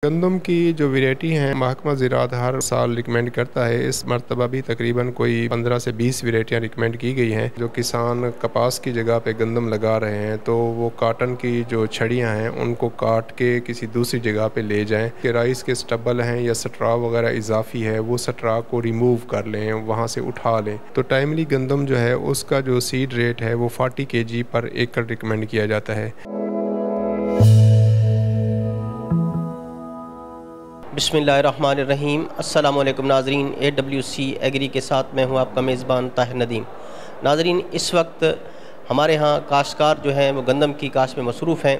गंदम की जो वैरायटी हैं महकमा ज़राअत हर साल रिकमेंड करता है। इस मरतबा भी तकरीबन कोई 15 से 20 वैरायटियाँ रिकमेंड की गई हैं। जो किसान कपास की जगह पे गंदम लगा रहे हैं तो वो काटन की जो छड़ियाँ हैं उनको काट के किसी दूसरी जगह पे ले जाएं कि राइस के स्टबल हैं या स्ट्रा वगैरह इजाफी है वो स्ट्रा को रिमूव कर लें, वहाँ से उठा लें। तो टाइमली गंदम जो है उसका जो सीड रेट है वो 40 kg पर एकड़ रिकमेंड किया जाता है। बिस्मिल्लाहिर्रहमानिर्रहीम। अस्सलाम वालेकुम नाज़रीन, AWC एग्री के साथ मैं हूँ आपका मेज़बान ताहिर नदीम। नाज़रीन, इस वक्त हमारे यहाँ काश्तकार जो हैं वो गंदम की काश्त में मसरूफ़ हैं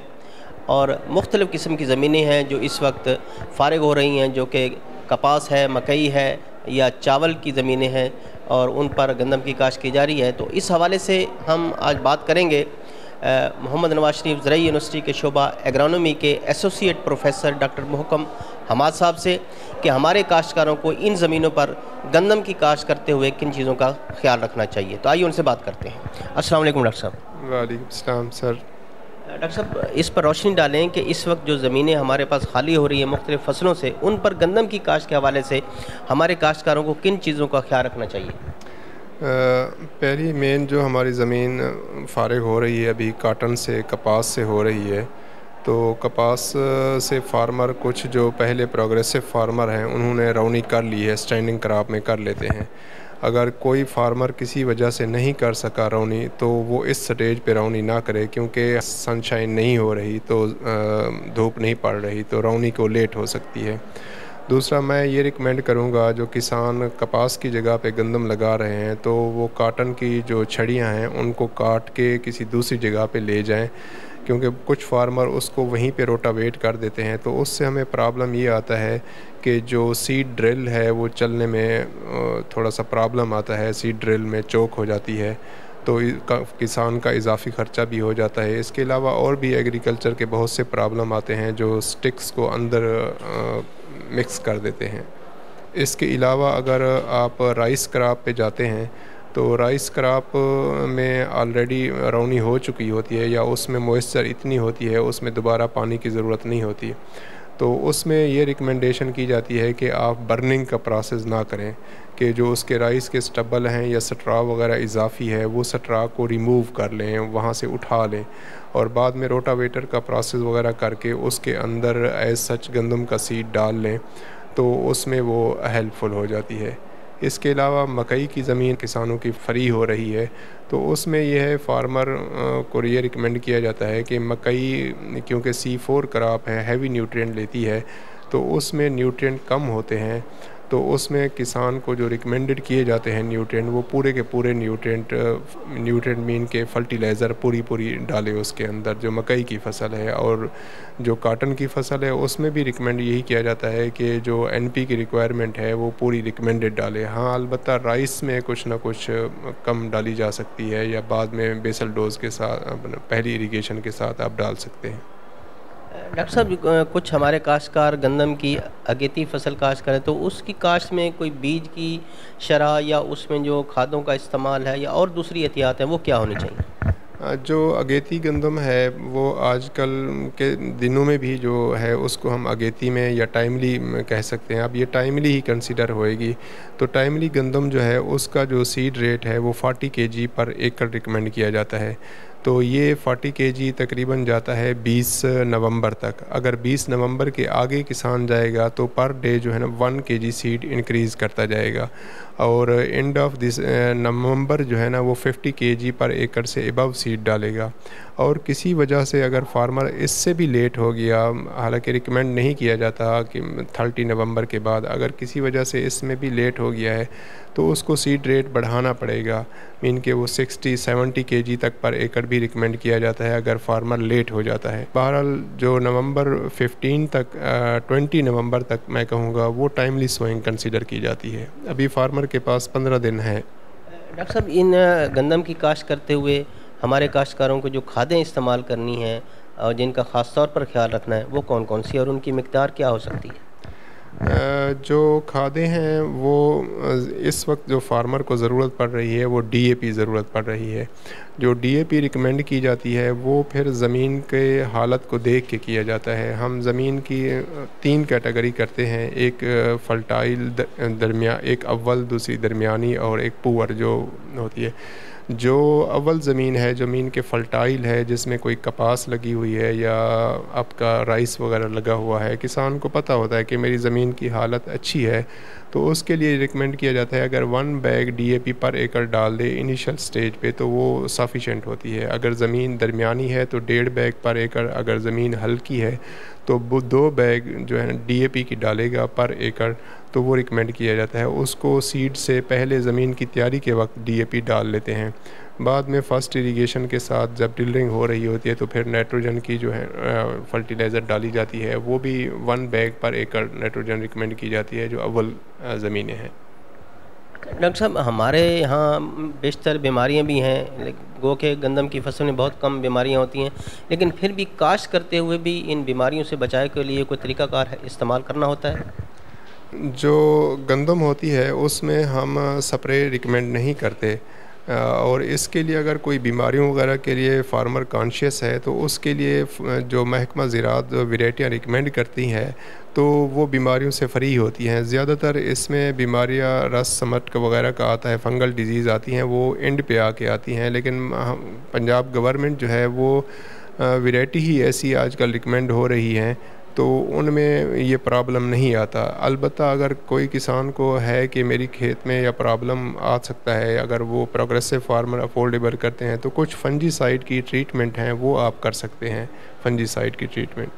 और मुख्तलिफ़ किस्म की ज़मीनें हैं जो इस वक्त फ़ारिग हो रही हैं, जो कि कपास है, मकई है या चावल की ज़मीनें हैं और उन पर गंदम की काश्त की जा रही है। तो इस हवाले से हम आज बात करेंगे मोहम्मद नवाज शरीफ ज़राई यूनिवर्सिटी के शोबा एग्रोनॉमी के associate professor doctor Mohkam Hammad साहब से कि हमारे काश्तकारों को इन ज़मीनों पर गंदम की काश्त करते हुए किन चीज़ों का ख्याल रखना चाहिए। तो आइए उनसे बात करते हैं। अस्सलाम वालेकुम डॉक्टर साहब। वालेकुम सलाम सर। डॉक्टर साहब, इस पर रोशनी डालें कि इस वक्त जो ज़मीनें हमारे पास खाली हो रही हैं मुख्तलिफ़ फसलों से, उन पर गंदम की काश्त के हवाले से हमारे काश्तकारों को किन चीज़ों का ख्याल रखना चाहिए। पहली मेन जो हमारी ज़मीन फ़ारिग हो रही है अभी काटन से, कपास से हो रही है। तो कपास से फार्मर कुछ जो पहले प्रोग्रेसिव फार्मर हैं उन्होंने रौनी कर ली है, स्टैंडिंग क्रॉप में कर लेते हैं। अगर कोई फार्मर किसी वजह से नहीं कर सका रौनी तो वो इस स्टेज पे रौनी ना करे, क्योंकि सनशाइन नहीं हो रही तो धूप नहीं पड़ रही तो रौनी को लेट हो सकती है। दूसरा, मैं ये रिकमेंड करूँगा जो किसान कपास की जगह पे गंदम लगा रहे हैं तो वो काटन की जो छड़ियाँ हैं उनको काट के किसी दूसरी जगह पे ले जाएं, क्योंकि कुछ फार्मर उसको वहीं पे रोटावेट कर देते हैं। तो उससे हमें प्रॉब्लम ये आता है कि जो सीड ड्रिल है वो चलने में थोड़ा सा प्रॉब्लम आता है, सीड ड्रिल में चोक हो जाती है तो किसान का इजाफी ख़र्चा भी हो जाता है। इसके अलावा और भी एग्रीकल्चर के बहुत से प्रॉब्लम आते हैं जो स्टिक्स को अंदर मिक्स कर देते हैं। इसके अलावा अगर आप राइस क्रॉप पे जाते हैं तो राइस क्रॉप में ऑलरेडी रौनी हो चुकी होती है या उसमें मॉइस्चर इतनी होती है, उसमें दोबारा पानी की ज़रूरत नहीं होती। तो उसमें ये रिकमेंडेशन की जाती है कि आप बर्निंग का प्रोसेस ना करें, कि जो उसके राइस के स्टबल हैं या स्ट्रा वगैरह इजाफी है वो स्ट्रा को रिमूव कर लें, वहाँ से उठा लें और बाद में रोटावेटर का प्रोसेस वगैरह करके उसके अंदर एज सच गंदम का सीड डाल लें तो उसमें वो हेल्पफुल हो जाती है। इसके अलावा मकई की ज़मीन किसानों की फ्री हो रही है तो उसमें यह है फार्मर को ये रिकमेंड किया जाता है कि मकई, क्योंकि C4 क्रॉप है, हैवी न्यूट्रिएंट लेती है तो उसमें न्यूट्रिएंट कम होते हैं। तो उसमें किसान को जो रिकमेंडेड किए जाते हैं न्यूट्रिएंट वो पूरे के पूरे न्यूट्रिएंट मीन के फर्टिलाइज़र पूरी डाले उसके अंदर, जो मकई की फसल है। और जो काटन की फसल है उसमें भी रिकमेंड यही किया जाता है कि जो NP की रिक्वायरमेंट है वो पूरी रिकमेंडेड डाले। हाँ, अलबत्ता राइस में कुछ ना कुछ कम डाली जा सकती है या बाद में बेसल डोज के साथ, पहली इरिगेशन के साथ आप डाल सकते हैं। डॉक्टर साहब, कुछ हमारे काश्तकार गंदम की अगेती फसल काश्त करें तो उसकी काश्त में कोई बीज की शरह या उसमें जो खादों का इस्तेमाल है या और दूसरी एहतियात है वो क्या होनी चाहिए। जो अगेती गंदम है वो आजकल के दिनों में भी जो है उसको हम अगेती में या टाइमली कह सकते हैं। अब ये टाइमली ही कंसीडर होएगी। तो टाइमली गंदम जो है उसका जो सीड रेट है वो 40 kg पर एकड़ रिकमेंड किया जाता है। तो ये 40 kg तकरीबन जाता है 20 नवंबर तक। अगर 20 नवंबर के आगे किसान जाएगा तो पर डे जो है ना 1 kg सीड इंक्रीज़ करता जाएगा और एंड ऑफ दिस नवंबर जो है ना वो 50 kg पर एकड़ से अबव सीड डालेगा। और किसी वजह से अगर फार्मर इससे भी लेट हो गया, हालांकि रिकमेंड नहीं किया जाता कि 30 नवंबर के बाद, अगर किसी वजह से इसमें भी लेट हो गया है तो उसको सीड रेट बढ़ाना पड़ेगा, मीन के वो 60-70 kg तक पर एकड़ भी रिकमेंड किया जाता है अगर फार्मर लेट हो जाता है। बहरहाल जो नवंबर 15 तक 20 नवंबर तक मैं कहूँगा वो टाइमली सोइंग कंसीडर की जाती है। अभी फार्मर के पास 15 दिन है। डॉक्टर साहब, इन गंदम की काश्त करते हुए हमारे काश्तकारों को जो खादें इस्तेमाल करनी हैं और जिनका ख़ास तौर पर ख्याल रखना है वो कौन कौन सी और उनकी मिकदार क्या हो सकती है। जो खादें हैं वो इस वक्त जो फार्मर को ज़रूरत पड़ रही है वो डीएपी ज़रूरत पड़ रही है। जो डीएपी रिकमेंड की जाती है वो फिर ज़मीन के हालत को देख के किया जाता है। हम ज़मीन की 3 कैटेगरी करते हैं, एक फर्टाइल दरमिया, एक अव्वल, दूसरी दरमियानी और एक पुअर जो होती है। जो अव्वल ज़मीन है, ज़मीन के फर्टाइल है, जिसमें कोई कपास लगी हुई है या आपका राइस वगैरह लगा हुआ है, किसान को पता होता है कि मेरी ज़मीन की हालत अच्छी है, तो उसके लिए रिकमेंड किया जाता है अगर 1 बैग डीएपी पर एकड़ डाल दे इनिशियल स्टेज पे तो वो सफिशेंट होती है। अगर ज़मीन दरमियानी है तो 1.5 बैग पर एकड़, अगर ज़मीन हल्की है तो वो 2 बैग जो है डीएपी की डालेगा पर एकड़, तो वो रिकमेंड किया जाता है। उसको सीड से पहले ज़मीन की तैयारी के वक्त डीएपी डाल लेते हैं। बाद में फर्स्ट इरिगेशन के साथ जब ड्रिलिंग हो रही होती है तो फिर नाइट्रोजन की जो है फर्टिलाइज़र डाली जाती है, वो भी 1 बैग पर एकड़ नाइट्रोजन रिकमेंड की जाती है जो अव्वल ज़मीनें हैं। डॉक्टर साहब, हमारे यहाँ बेशतर बीमारियाँ भी हैं, गो के गंदम की फसल में बहुत कम बीमारियाँ होती हैं, लेकिन फिर भी काश्त करते हुए भी इन बीमारियों से बचाव के लिए कोई तरीक़ाकार इस्तेमाल करना होता है? जो गंदम होती है उसमें हम स्प्रे रिकमेंड नहीं करते, और इसके लिए अगर कोई बीमारियों वगैरह के लिए फार्मर कॉन्शियस है तो उसके लिए जो महकमा ज़राअत वैरायटियाँ रिकमेंड करती हैं तो वो बीमारियों से फ्री होती हैं। ज़्यादातर इसमें बीमारियाँ रस समट वगैरह का आता है, फंगल डिजीज़ आती हैं, वो एंड पे आके आती हैं, लेकिन पंजाब गवर्नमेंट जो है वो वैरायटी ही ऐसी आजकल रिकमेंड हो रही हैं तो उनमें ये प्रॉब्लम नहीं आता। अलबत्ता अगर कोई किसान को है कि मेरी खेत में या प्रॉब्लम आ सकता है, अगर वो प्रोग्रेसिव फार्मर अफोर्डेबल करते हैं तो कुछ फंजीसाइड की ट्रीटमेंट हैं वो आप कर सकते हैं, फंजीसाइड की ट्रीटमेंट।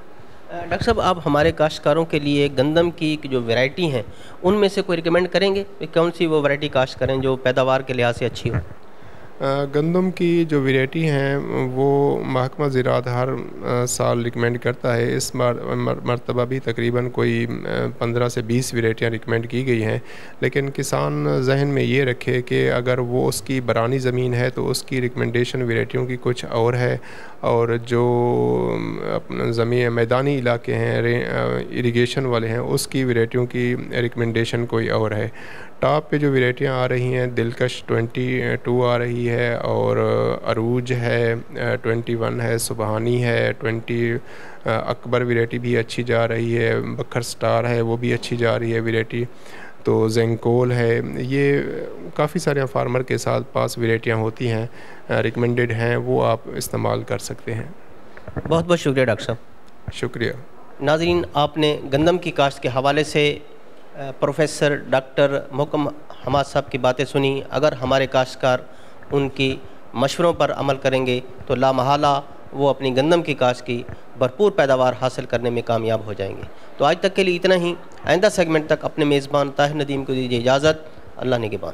डॉक्टर साहब, आप हमारे काश्तकारों के लिए गंदम की जो वैरायटी हैं उनमें से कोई रिकमेंड करेंगे कि कौन सी वो वैरायटी काश्त करें जो पैदावार के लिहाज से अच्छी हो? गंदम की जो वैरायटी हैं वो महकमा ज़राअत हर साल रिकमेंड करता है। इस मरतबा भी तकरीबन कोई 15 से 20 वैरायटियाँ रिकमेंड की गई हैं, लेकिन किसान जहन में ये रखे कि अगर वो उसकी बरानी ज़मीन है तो उसकी रिकमेंडेशन वैरायटियों की कुछ और है, और जो अपना ज़मीन मैदानी इलाके हैं, इरिगेशन वाले हैं, उसकी वैरायटियों की रिकमेंडेशन कोई और है। टॉप पे जो वैरायटियाँ आ रही हैं, दिलकश 22 आ रही है, और अरूज है 21 है, सुबहानी है 20, अकबर वैरायटी भी अच्छी जा रही है, बखर स्टार है वो भी अच्छी जा रही है वैरायटी, तो जेंकोल है। ये काफ़ी सारे फार्मर के साथ पास वैरायटियाँ होती हैं, रिकमेंडेड हैं, वो आप इस्तेमाल कर सकते हैं। बहुत बहुत शुक्रिया डॉक्टर साहब। शुक्रिया। नाज़रीन, आपने गंदम की काश्त के हवाले से प्रोफेसर डॉक्टर मोहकम हमाद साहब की बातें सुनी। अगर हमारे काश्तकार उनकी मशवरों पर अमल करेंगे तो लामहला वो अपनी गंदम की काश्त की भरपूर पैदावार हासिल करने में कामयाब हो जाएंगे। तो आज तक के लिए इतना ही। आइंदा सेगमेंट तक अपने मेज़बान ताहिर नदीम को दीजिए इजाज़त। अल्लाह निगहबान।